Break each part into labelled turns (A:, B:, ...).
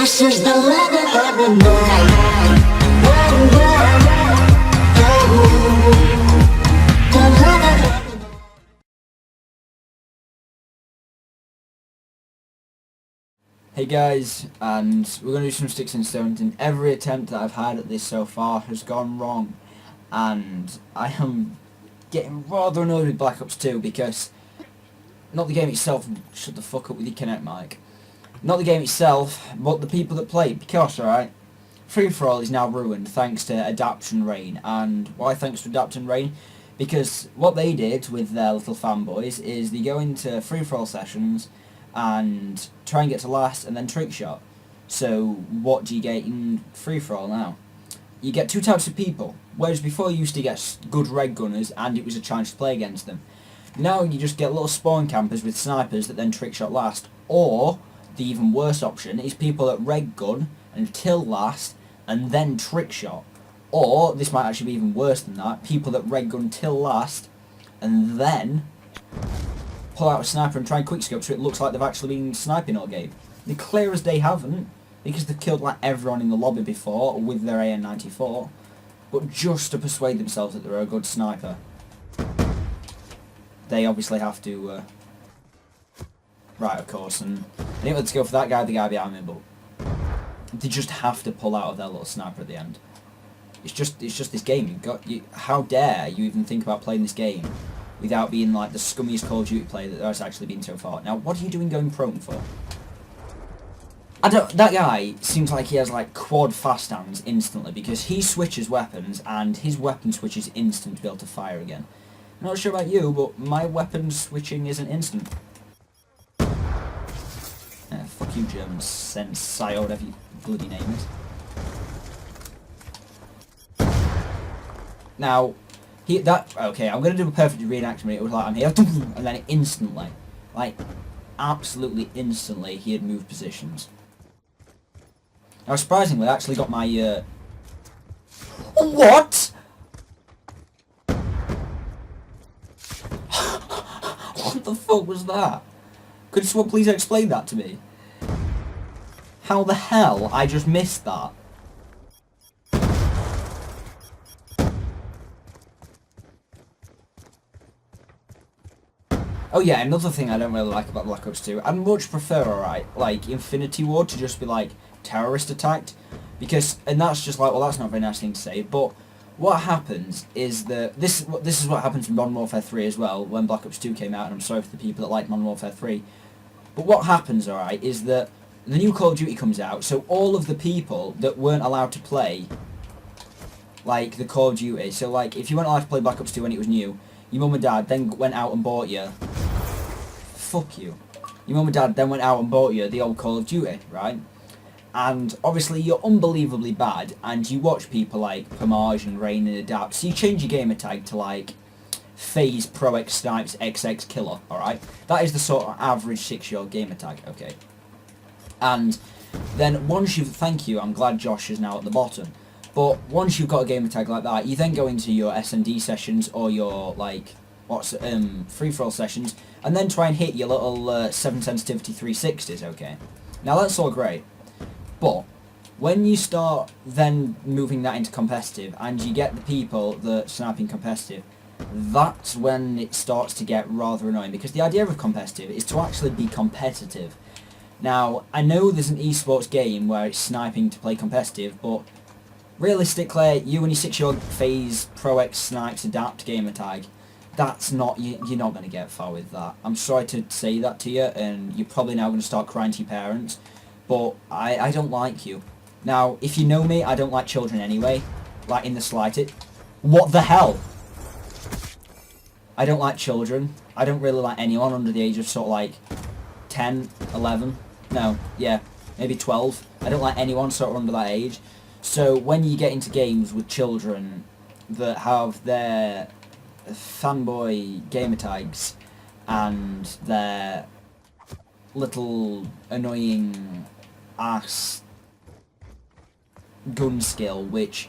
A: This is the rhythm of the night.
B: Hey guys, and we're going to do some sticks and stones, and every attempt that I've had at this so far has gone wrong, and I am getting rather annoyed with Black Ops 2 because, not the game itself, shut the fuck up with your Kinect mic, not the game itself, but the people that play it, because, alright, free-for-all is now ruined thanks to Adaption Rain, and why thanks to Adaption Rain? Because what they did with their little fanboys is they go into free-for-all sessions and try and get to last and then trick shot. So what do you get in free-for-all now? You get two types of people, whereas before you used to get good red gunners and it was a chance to play against them. Now you just get little spawn campers with snipers that then trick shot last, or the even worse option is people that red gun until last and then trick shot. Or, this might actually be even worse than that, people that red gun till last and then pull out a sniper and try and quickscope so it looks like they've actually been sniping all game. They're clear as they haven't, because they've killed like everyone in the lobby before with their AN-94, but just to persuade themselves that they're a good sniper. They obviously have to, right, of course, and they didn't want to go for that guy, the guy behind me, but they just have to pull out of their little sniper at the end. It's just this game. How dare you even think about playing this game without being like the scummiest Call of Duty player that there's actually been so far. Now, what are you doing going prone for? That guy seems like he has like quad fast hands instantly because he switches weapons and his weapon switch is instant to be able to fire again. I'm not sure about you, but my weapon switching isn't instant. Fuck you, German Sensei, or whatever your bloody name is. Now, okay, I'm going to do a perfect reenactment. It was like, I'm here, and then instantly, like, absolutely instantly, he had moved positions. Now, surprisingly, I actually got my, What?! What the fuck was that? Could someone please explain that to me? How the hell I just missed that? Oh yeah, another thing I don't really like about Black Ops 2, I'd much prefer, alright, like, Infiniti would to just be, like, terrorist attacked, because, and that's just like, well, that's not a very nice thing to say, but what happens is that, this is what happens in Modern Warfare 3 as well, when Black Ops 2 came out, and I'm sorry for the people that like Modern Warfare 3, but what happens, alright, is that the new Call of Duty comes out, so all of the people that weren't allowed to play, like, the Call of Duty, so, like, if you weren't allowed to play Black Ops 2 when it was new, your mum and dad then went out and bought you, fuck you, your mum and dad then went out and bought you the old Call of Duty, right? And obviously you're unbelievably bad, and you watch people like Pomage and Rain and Adapt, so you change your gamer tag to like FaZe Pro X Snipes XX Killer, alright? That is the sort of average 6-year-old gamer tag, okay? And then once you've, thank you, I'm glad Josh is now at the bottom, but once you've got a gamer tag like that, you then go into your S&D sessions or your like, free-for-all sessions, and then try and hit your little 7 sensitivity 360s, okay? Now that's all great. But when you start then moving that into competitive and you get the people that sniping competitive, that's when it starts to get rather annoying, because the idea of competitive is to actually be competitive. Now, I know there's an esports game where it's sniping to play competitive, but realistically, you and your 6-year-old FaZe Pro X Snipes Adapt gamer tag, that's not, you're not going to get far with that. I'm sorry to say that to you, and you're probably now going to start crying to your parents, but I don't like you. Now, if you know me, I don't like children anyway, like in the slightest. What the hell? I don't like children. I don't really like anyone under the age of sort of like 10, 11, no, yeah, maybe 12. I don't like anyone sort of under that age. So when you get into games with children that have their fanboy gamer tags and their little annoying ass gun skill, which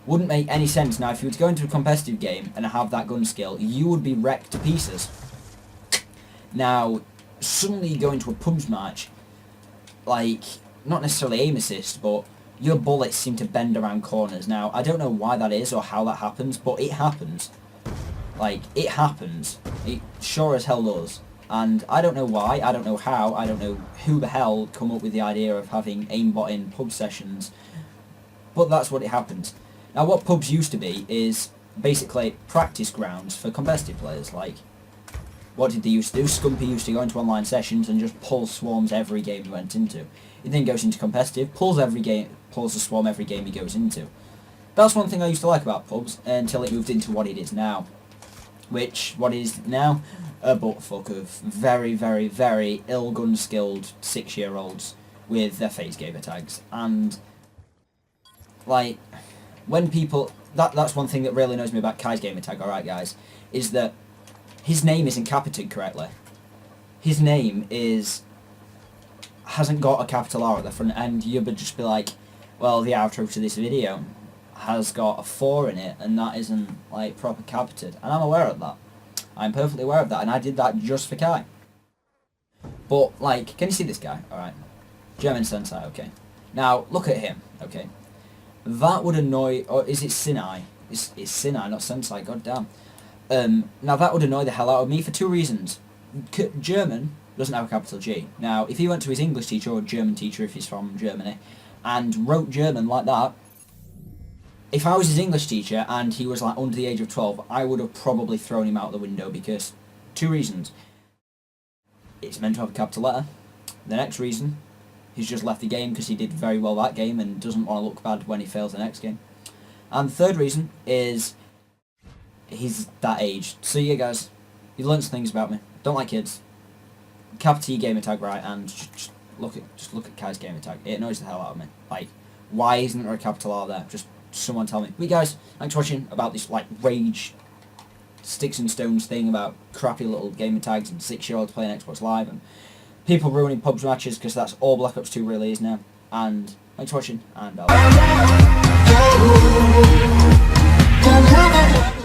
B: wouldn't make any sense. Now, if you were to go into a competitive game and have that gun skill, you would be wrecked to pieces. Now, suddenly you go into a pubs match, like, not necessarily aim assist, but your bullets seem to bend around corners. Now, I don't know why that is or how that happens, but it happens. Like, it happens. It sure as hell does. And I don't know why, I don't know how, I don't know who the hell come up with the idea of having aimbot in pub sessions, but that's what it happens. Now, what pubs used to be is basically practice grounds for competitive players. Like, what did they used to do? Scumpy used to go into online sessions and just pull swarms every game he went into. He then goes into competitive, pulls a swarm every game he goes into. That's one thing I used to like about pubs until it moved into what it is now. Which, what it is now? A buttfuck of very, very, very ill-gun skilled 6-year-olds with their face gamer tags. And, like, when people... That's one thing that really annoys me about Kai's gamer tag, alright guys, is that his name isn't capitated correctly. His name hasn't got a capital R at the front end. You would just be like, well, the outro to this video has got a 4 in it, and that isn't, like, proper capitated. And I'm aware of that. I'm perfectly aware of that, and I did that just for Kai. But, like, can you see this guy? Alright. German sensei, okay. Now, look at him, okay. That would annoy... Or is it Sinai? It's Sinai, not sensei, goddamn. Now, that would annoy the hell out of me for 2 reasons. German doesn't have a capital G. Now, if he went to his English teacher or German teacher, if he's from Germany, and wrote German like that, if I was his English teacher and he was like under the age of 12, I would have probably thrown him out the window because 2 reasons. It's meant to have a capital letter. The next reason, he's just left the game because he did very well that game and doesn't want to look bad when he fails the next game. And the third reason is he's that age. So yeah guys, you learned some things about me. Don't like kids. Capital T gamer tag right, and just look at Kai's gamer tag. It annoys the hell out of me. Like, why isn't there a capital R there? Just someone tell me. Wait guys, thanks for watching about this like rage sticks and stones thing about crappy little gamer tags and 6-year-olds playing Xbox Live and people ruining pubs matches because that's all Black Ops 2 really is now. And thanks for watching, and I'll